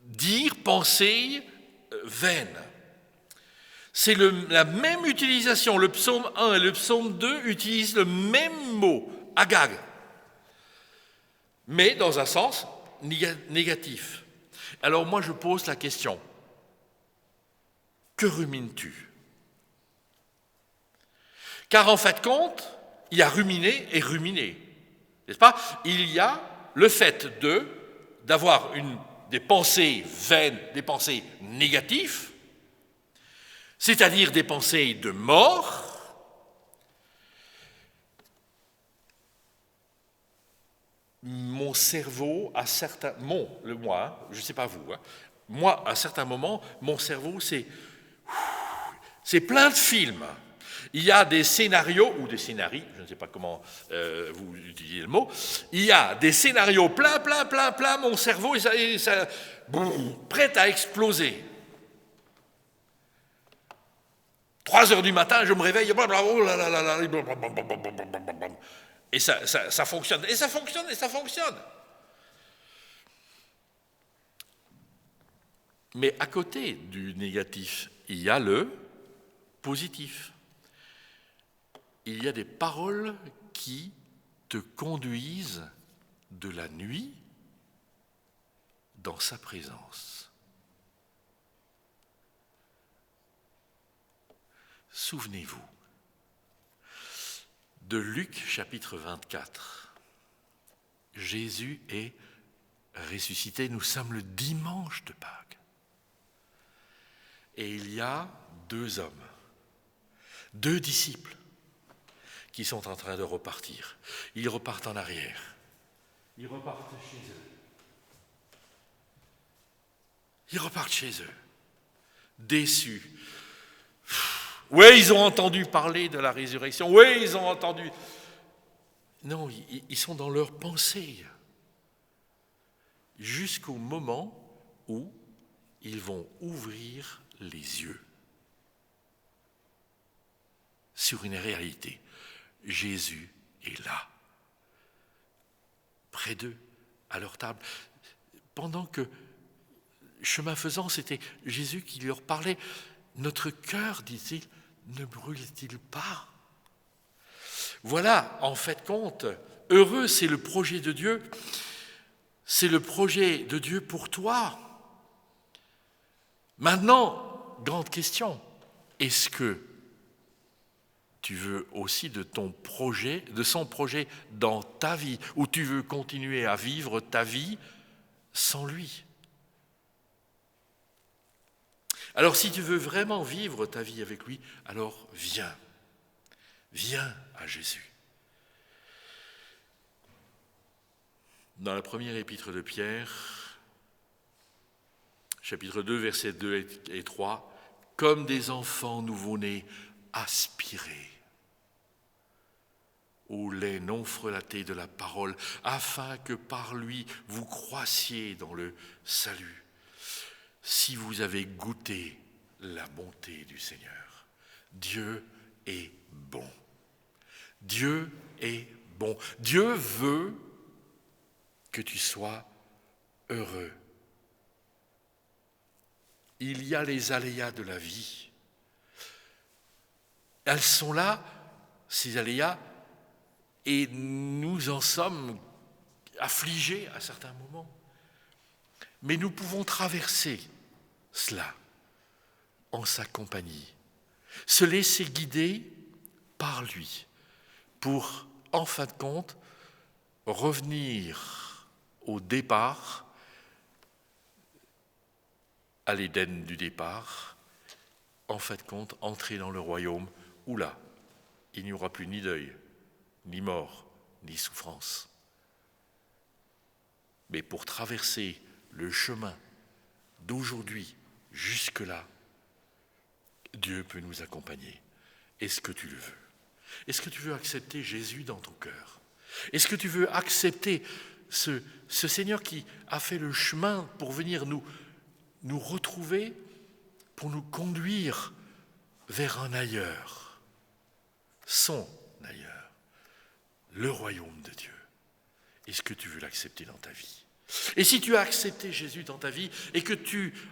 dire pensée vaine. C'est la même utilisation, le psaume 1 et le psaume 2 utilisent le même mot, agag, mais dans un sens négatif. Alors moi je pose la question, que rumines-tu ? Car en fait compte, il y a ruminer et ruminer, n'est-ce pas ? Il y a le fait d'avoir des pensées vaines, des pensées négatives, c'est-à-dire des pensées de mort, mon cerveau, à certains... je ne sais pas vous, moi, à certains moments, mon cerveau, c'est plein de films. Il y a des scénarios, ou des scénarii, je ne sais pas comment vous utilisez le mot, il y a des scénarios plein, mon cerveau, prêt à exploser. 3 heures du matin, je me réveille, et ça fonctionne, et ça fonctionne, et ça fonctionne. Mais à côté du négatif, il y a le positif. Il y a des paroles qui te conduisent de la nuit dans sa présence. Souvenez-vous de Luc chapitre 24. Jésus est ressuscité, nous sommes le dimanche de Pâques. Et il y a 2 hommes, 2 disciples qui sont en train de repartir. Ils repartent en arrière. Ils repartent chez eux. Ils repartent chez eux, déçus. Oui, ils ont entendu parler de la résurrection. Oui, ils ont entendu. Non, ils sont dans leurs pensées. Jusqu'au moment où ils vont ouvrir les yeux sur une réalité. Jésus est là, près d'eux, à leur table. Pendant que, chemin faisant, c'était Jésus qui leur parlait. Notre cœur, dit-il, ne brûle-t-il pas ? Voilà, en fait compte, heureux, c'est le projet de Dieu. C'est le projet de Dieu pour toi. Maintenant, grande question, est-ce que tu veux aussi de son projet dans ta vie, ou tu veux continuer à vivre ta vie sans lui ? Alors si tu veux vraiment vivre ta vie avec lui, alors viens à Jésus. Dans la première épître de Pierre, chapitre 2, versets 2 et 3, « Comme des enfants nouveau-nés, aspirez au lait non frelaté de la parole, afin que par lui vous croissiez dans le salut. Si vous avez goûté la bonté du Seigneur, Dieu est bon. Dieu est bon. Dieu veut que tu sois heureux. Il y a les aléas de la vie. Elles sont là, ces aléas et nous en sommes affligés à certains moments. Mais nous pouvons traverser cela en sa compagnie, se laisser guider par lui pour, en fin de compte, revenir au départ, à l'Éden du départ, en fin de compte, entrer dans le royaume où là, il n'y aura plus ni deuil, ni mort, ni souffrance. Mais pour traverser le chemin d'aujourd'hui jusque-là, Dieu peut nous accompagner. Est-ce que tu le veux? Est-ce que tu veux accepter Jésus dans ton cœur? Est-ce que tu veux accepter ce Seigneur qui a fait le chemin pour venir nous retrouver, pour nous conduire vers un ailleurs, son ailleurs, le royaume de Dieu? Est-ce que tu veux l'accepter dans ta vie? Et si tu as accepté Jésus dans ta vie et que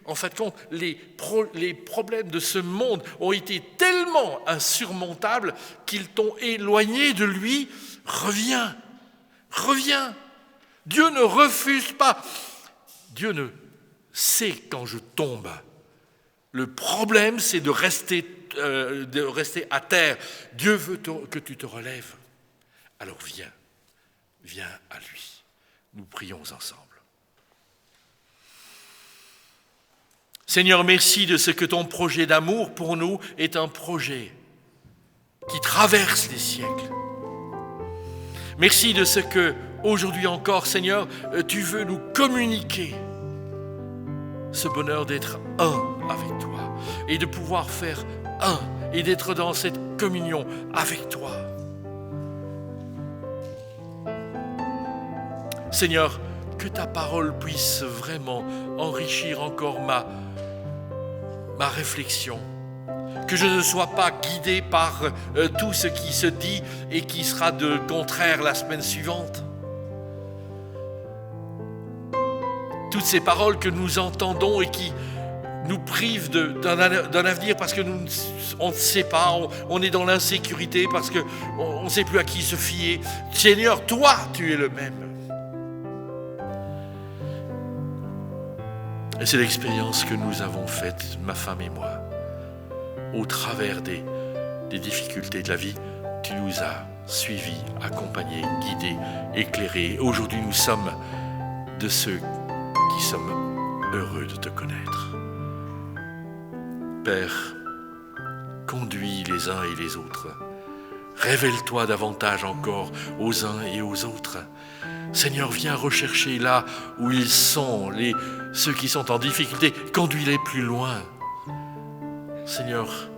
en fin de compte, les problèmes de ce monde ont été tellement insurmontables qu'ils t'ont éloigné de lui, reviens. Dieu ne refuse pas. Dieu ne sait quand je tombe. Le problème, c'est de rester à terre. Dieu veut que tu te relèves. Alors viens à lui. Nous prions ensemble. Seigneur, merci de ce que ton projet d'amour pour nous est un projet qui traverse les siècles. Merci de ce que, aujourd'hui encore, Seigneur, tu veux nous communiquer ce bonheur d'être un avec toi et de pouvoir faire un et d'être dans cette communion avec toi. Seigneur, que ta parole puisse vraiment enrichir encore ma réflexion, que je ne sois pas guidé par tout ce qui se dit et qui sera de contraire la semaine suivante. Toutes ces paroles que nous entendons et qui nous privent d'un avenir parce que on ne sait pas, on est dans l'insécurité, parce qu'on ne sait plus à qui se fier. Seigneur, toi, tu es le même. Et c'est l'expérience que nous avons faite, ma femme et moi. Au travers des difficultés de la vie, tu nous as suivis, accompagnés, guidés, éclairés. Aujourd'hui, nous sommes de ceux qui sommes heureux de te connaître. Père, conduis les uns et les autres. Révèle-toi davantage encore aux uns et aux autres. Seigneur, viens rechercher là où ils sont, ceux qui sont en difficulté, conduis-les plus loin. Seigneur,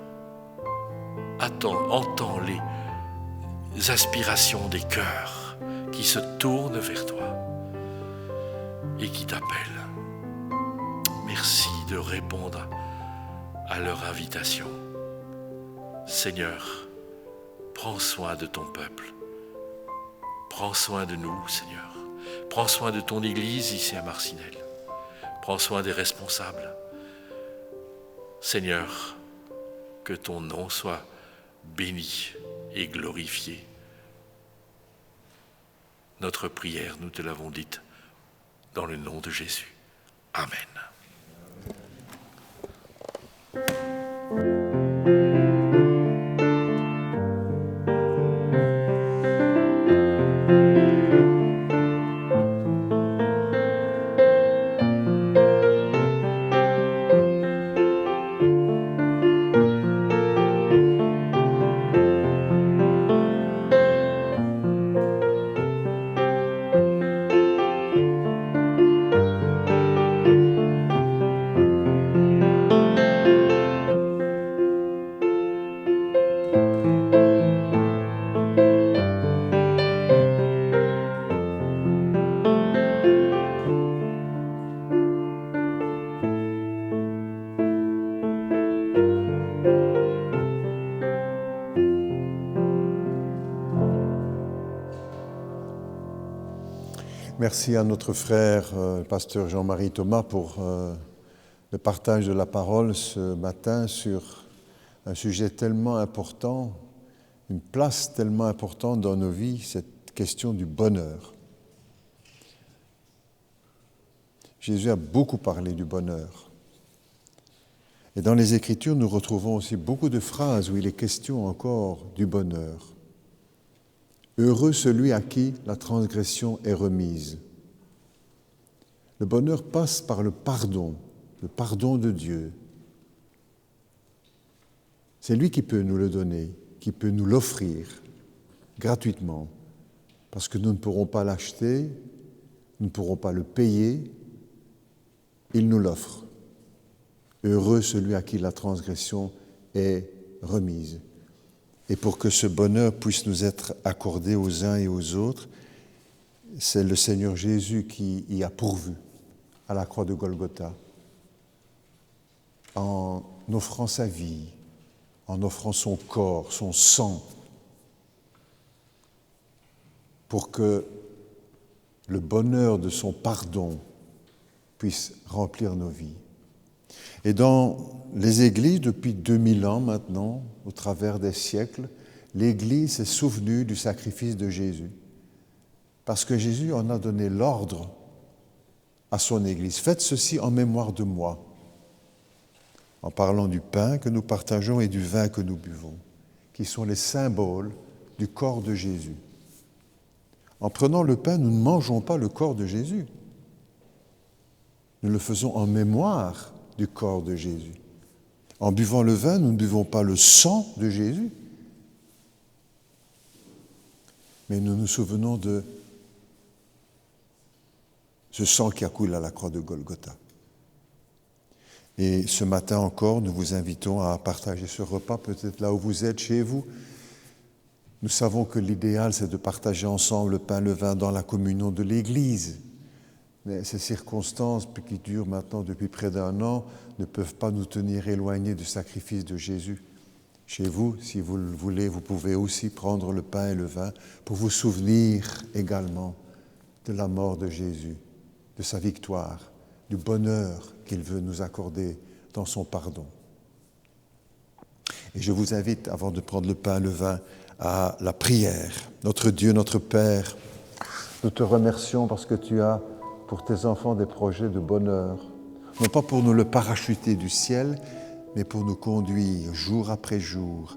entends les aspirations des cœurs qui se tournent vers toi et qui t'appellent. Merci de répondre à leur invitation. Seigneur, prends soin de ton peuple. Prends soin de nous, Seigneur. Prends soin de ton Église ici à Marcinelle. Prends soin des responsables. Seigneur, que ton nom soit béni et glorifié. Notre prière, nous te l'avons dite, dans le nom de Jésus. Amen. Merci à notre frère, le pasteur Jean-Marie Thomas, pour le partage de la parole ce matin sur un sujet tellement important, une place tellement importante dans nos vies, cette question du bonheur. Jésus a beaucoup parlé du bonheur. Et dans les Écritures, nous retrouvons aussi beaucoup de phrases où il est question encore du bonheur. Heureux celui à qui la transgression est remise. Le bonheur passe par le pardon de Dieu. C'est lui qui peut nous le donner, qui peut nous l'offrir gratuitement, parce que nous ne pourrons pas l'acheter, nous ne pourrons pas le payer, il nous l'offre. Heureux celui à qui la transgression est remise. Et pour que ce bonheur puisse nous être accordé aux uns et aux autres, c'est le Seigneur Jésus qui y a pourvu à la croix de Golgotha, en offrant sa vie, en offrant son corps, son sang, pour que le bonheur de son pardon puisse remplir nos vies. Et dans les églises, depuis 2000 ans maintenant, au travers des siècles, l'Église s'est souvenue du sacrifice de Jésus. Parce que Jésus en a donné l'ordre à son Église. Faites ceci en mémoire de moi, en parlant du pain que nous partageons et du vin que nous buvons, qui sont les symboles du corps de Jésus. En prenant le pain, nous ne mangeons pas le corps de Jésus. Nous le faisons en mémoire du corps de Jésus. En buvant le vin, nous ne buvons pas le sang de Jésus, mais nous nous souvenons de ce sang qui a coulé à la croix de Golgotha. Et ce matin encore, nous vous invitons à partager ce repas, peut-être là où vous êtes, chez vous. Nous savons que l'idéal, c'est de partager ensemble le pain, le vin dans la communion de l'Église. Mais ces circonstances qui durent maintenant depuis près d'1 an ne peuvent pas nous tenir éloignés du sacrifice de Jésus. Chez vous, si vous le voulez, vous pouvez aussi prendre le pain et le vin pour vous souvenir également de la mort de Jésus, de sa victoire, du bonheur qu'il veut nous accorder dans son pardon. Et je vous invite, avant de prendre le pain et le vin, à la prière. Notre Dieu, notre Père, nous te remercions parce que tu as pour tes enfants des projets de bonheur, non pas pour nous le parachuter du ciel, mais pour nous conduire jour après jour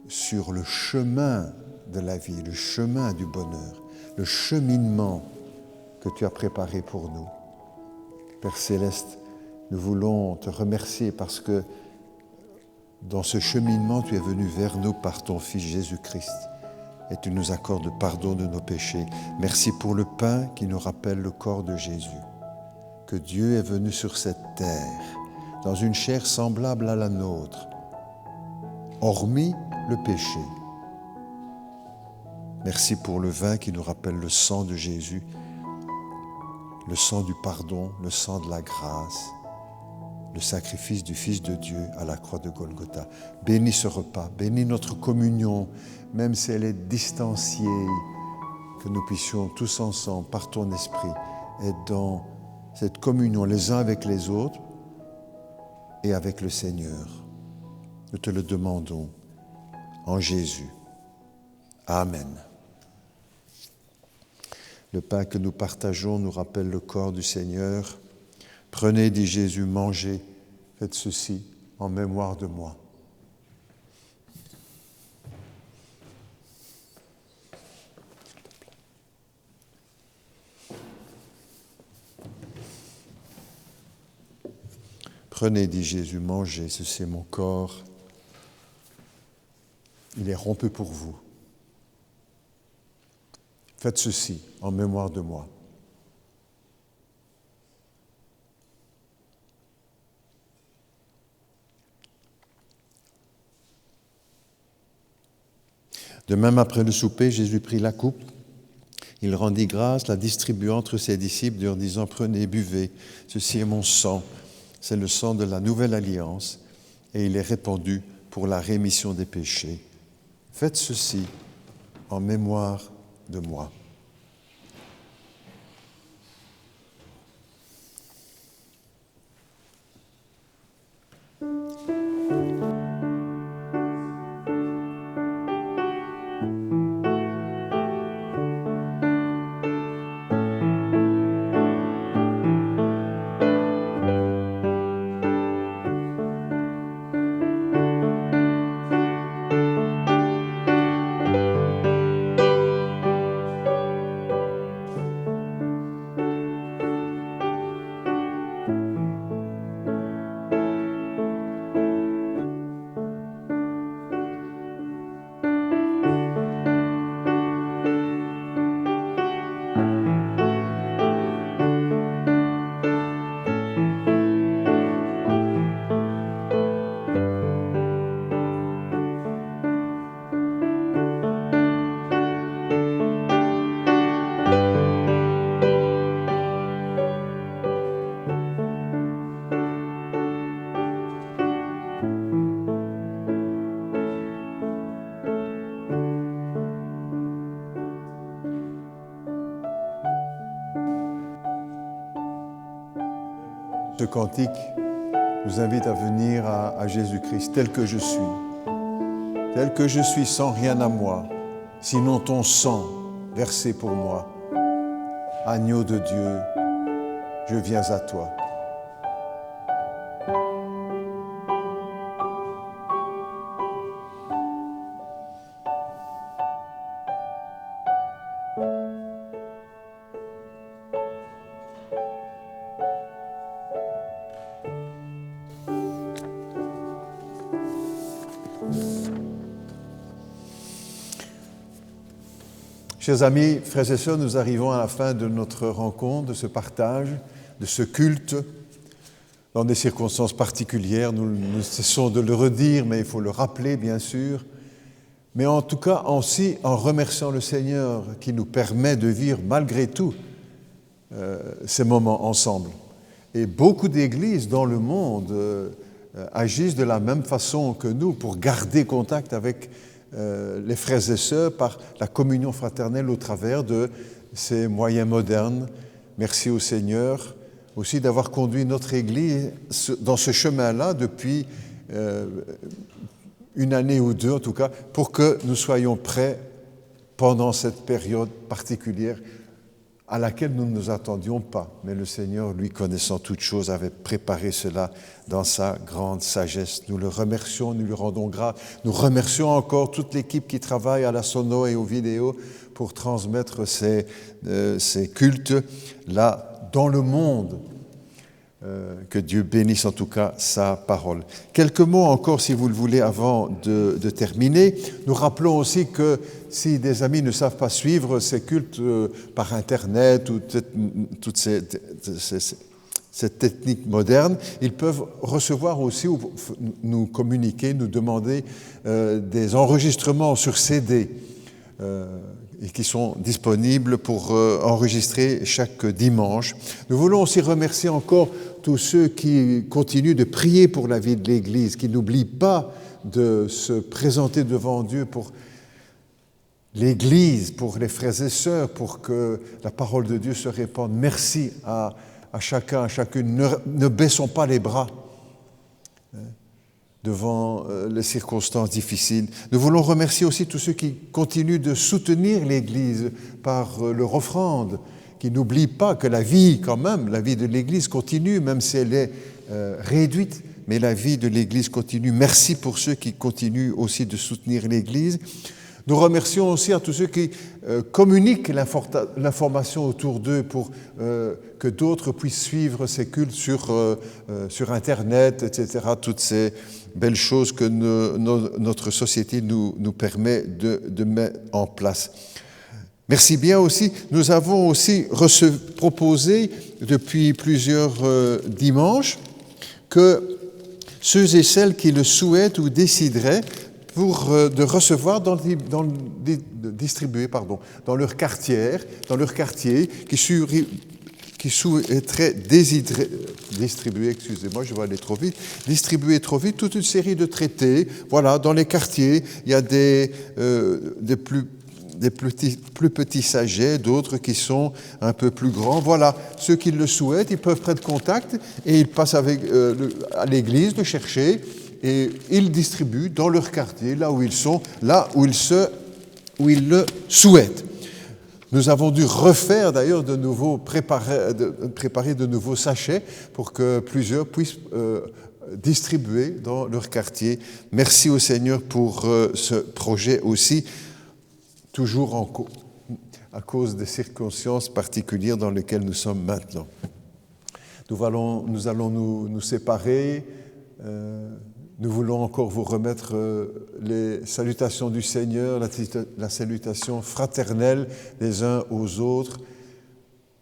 sur le chemin de la vie, le chemin du bonheur, le cheminement que tu as préparé pour nous. Père Céleste, nous voulons te remercier parce que dans ce cheminement, tu es venu vers nous par ton Fils Jésus-Christ et tu nous accordes le pardon de nos péchés. Merci pour le pain qui nous rappelle le corps de Jésus, que Dieu est venu sur cette terre dans une chair semblable à la nôtre, hormis le péché. Merci pour le vin qui nous rappelle le sang de Jésus, le sang du pardon, le sang de la grâce, le sacrifice du Fils de Dieu à la croix de Golgotha. Bénis ce repas, bénis notre communion, même si elle est distanciée, que nous puissions tous ensemble, par ton esprit, être dans cette communion les uns avec les autres et avec le Seigneur. Nous te le demandons en Jésus. Amen. Le pain que nous partageons nous rappelle le corps du Seigneur. Prenez, dit Jésus, mangez, faites ceci en mémoire de moi. Prenez, dit Jésus, mangez, ceci est mon corps. Il est rompu pour vous. Faites ceci en mémoire de moi. De même, après le souper, Jésus prit la coupe. Il rendit grâce, la distribua entre ses disciples, leur disant, prenez, buvez, ceci est mon sang. C'est le sang de la nouvelle alliance et il est répandu pour la rémission des péchés. Faites ceci en mémoire de moi. Ce cantique nous invite à venir à Jésus-Christ tel que je suis sans rien à moi, sinon ton sang versé pour moi. Agneau de Dieu, je viens à toi. Chers amis, frères et sœurs, nous arrivons à la fin de notre rencontre, de ce partage, de ce culte, dans des circonstances particulières. Nous cessons de le redire, mais il faut le rappeler, bien sûr. Mais en tout cas, aussi en remerciant le Seigneur qui nous permet de vivre malgré tout ces moments ensemble. Et beaucoup d'églises dans le monde agissent de la même façon que nous pour garder contact avec les frères et sœurs par la communion fraternelle au travers de ces moyens modernes. Merci au Seigneur aussi d'avoir conduit notre Église dans ce chemin-là depuis une année ou deux en tout cas, pour que nous soyons prêts pendant cette période particulière à laquelle nous ne nous attendions pas. Mais le Seigneur, lui connaissant toutes choses, avait préparé cela dans sa grande sagesse. Nous le remercions, nous lui rendons grâce. Nous remercions encore toute l'équipe qui travaille à la sono et aux vidéos pour transmettre ces cultes là dans le monde. Que Dieu bénisse en tout cas sa parole. Quelques mots encore, si vous le voulez, avant de terminer. Nous rappelons aussi que si des amis ne savent pas suivre ces cultes par Internet ou toute cette technique moderne, ils peuvent recevoir aussi ou nous communiquer, nous demander des enregistrements sur CD et qui sont disponibles pour enregistrer chaque dimanche. Nous voulons aussi remercier encore tous ceux qui continuent de prier pour la vie de l'Église, qui n'oublient pas de se présenter devant Dieu pour l'Église, pour les frères et sœurs, pour que la parole de Dieu se répande. Merci à chacun, à chacune. Ne baissons pas les bras devant les circonstances difficiles. Nous voulons remercier aussi tous ceux qui continuent de soutenir l'Église par leur offrande, qui n'oublient pas que la vie, quand même, la vie de l'Église continue, même si elle est réduite, mais la vie de l'Église continue. Merci pour ceux qui continuent aussi de soutenir l'Église. Nous remercions aussi à tous ceux qui communiquent l'information autour d'eux pour que d'autres puissent suivre ces cultes sur Internet, etc. Toutes ces belles choses que notre société nous permet de mettre en place. Merci bien aussi. Nous avons aussi proposé depuis plusieurs dimanches que ceux et celles qui le souhaitent ou décideraient de recevoir, distribuer dans leur quartier, qui souhaiteraient distribuer trop vite, toute une série de traités. Voilà, dans les quartiers, il y a des plus petits sachets, d'autres qui sont un peu plus grands. Voilà, ceux qui le souhaitent, ils peuvent prendre contact et ils passent à l'église le chercher et ils distribuent dans leur quartier, là où ils sont, là où ils le souhaitent. Nous avons dû refaire d'ailleurs préparer de nouveaux sachets pour que plusieurs puissent distribuer dans leur quartier. Merci au Seigneur pour ce projet aussi, toujours à cause des circonstances particulières dans lesquelles nous sommes maintenant. Nous allons nous séparer. Nous voulons encore vous remettre les salutations du Seigneur, la salutation fraternelle des uns aux autres.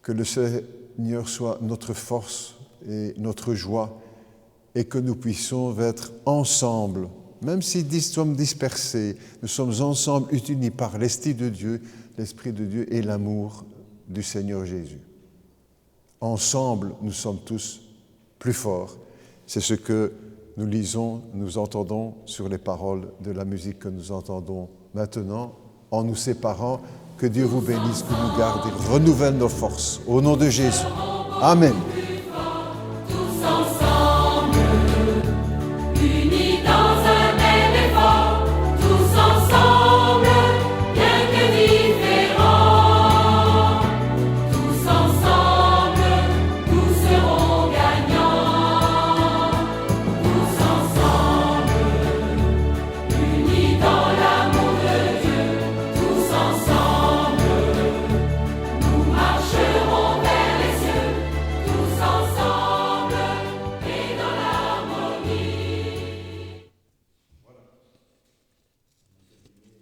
Que le Seigneur soit notre force et notre joie et que nous puissions être ensemble, même si nous sommes dispersés, nous sommes ensemble unis par l'Esprit de Dieu et l'amour du Seigneur Jésus. Ensemble, nous sommes tous plus forts. C'est ce que nous lisons, nous entendons sur les paroles de la musique que nous entendons maintenant, en nous séparant. Que Dieu vous bénisse, que nous garde et renouvelle nos forces. Au nom de Jésus. Amen.